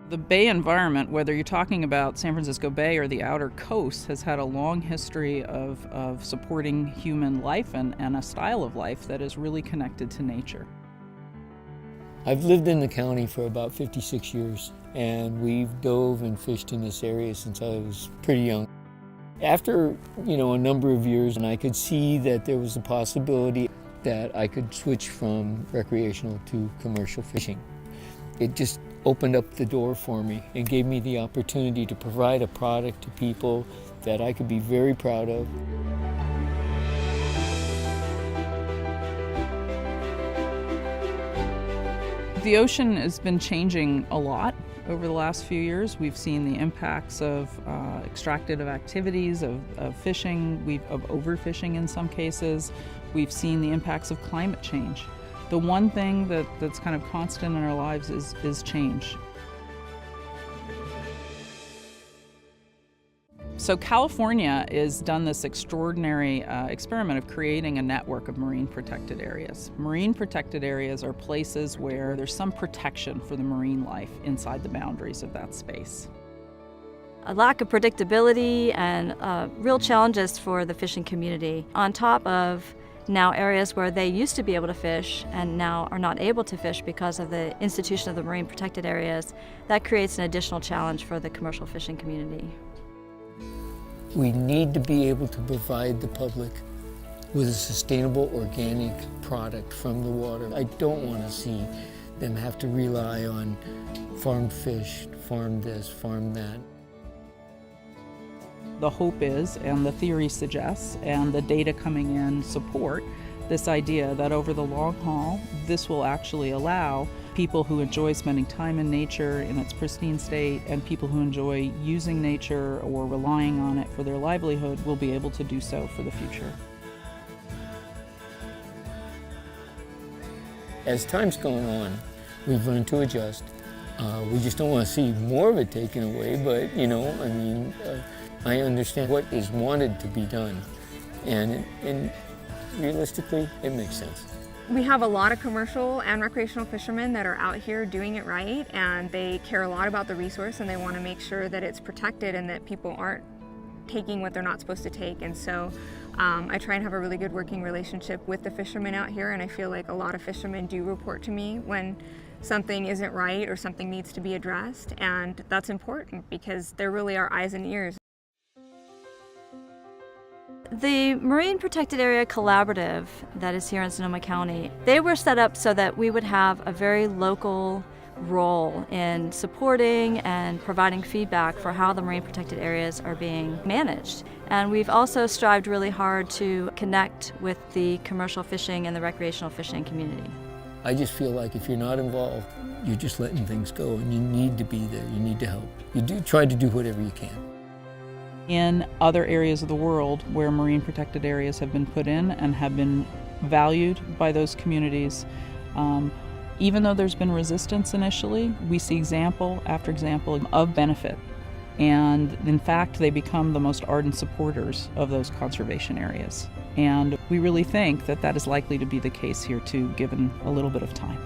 The bay environment, whether you're talking about San Francisco Bay or the outer coast, has had a long history of supporting human life and a style of life that is really connected to nature. I've lived in the county for about 56 years, and we've dove and fished in this area since I was pretty young. After, a number of years, and I could see that there was a possibility that I could switch from recreational to commercial fishing. It just opened up the door for me and gave me the opportunity to provide a product to people that I could be very proud of. The ocean has been changing a lot over the last few years. We've seen the impacts of extractive activities, of fishing, of overfishing in some cases. We've seen the impacts of climate change. The one thing that's kind of constant in our lives is change. So California has done this extraordinary experiment of creating a network of marine protected areas. Marine protected areas are places where there's some protection for the marine life inside the boundaries of that space. A lack of predictability and real challenges for the fishing community, on top of now areas where they used to be able to fish and now are not able to fish because of the institution of the marine protected areas. That creates an additional challenge for the commercial fishing community. We need to be able to provide the public with a sustainable organic product from the water. I don't want to see them have to rely on farmed fish, farm this, farm that. The hope is, and the theory suggests, and the data coming in support this idea that over the long haul, this will actually allow people who enjoy spending time in nature in its pristine state and people who enjoy using nature or relying on it for their livelihood will be able to do so for the future. As time's gone on, we've learned to adjust. We just don't want to see more of it taken away, but I understand what is wanted to be done, and realistically, it makes sense. We have a lot of commercial and recreational fishermen that are out here doing it right, and they care a lot about the resource and they want to make sure that it's protected and that people aren't taking what they're not supposed to take. And so I try and have a really good working relationship with the fishermen out here, and I feel like a lot of fishermen do report to me when something isn't right or something needs to be addressed, and that's important because they're really our eyes and ears. The Marine Protected Area Collaborative that is here in Sonoma County, they were set up so that we would have a very local role in supporting and providing feedback for how the marine protected areas are being managed. And we've also strived really hard to connect with the commercial fishing and the recreational fishing community. I just feel like if you're not involved, you're just letting things go, and you need to be there, you need to help. You do try to do whatever you can. In other areas of the world where marine protected areas have been put in and have been valued by those communities, even though there's been resistance initially, we see example after example of benefit. And in fact, they become the most ardent supporters of those conservation areas. And we really think that that is likely to be the case here too, given a little bit of time.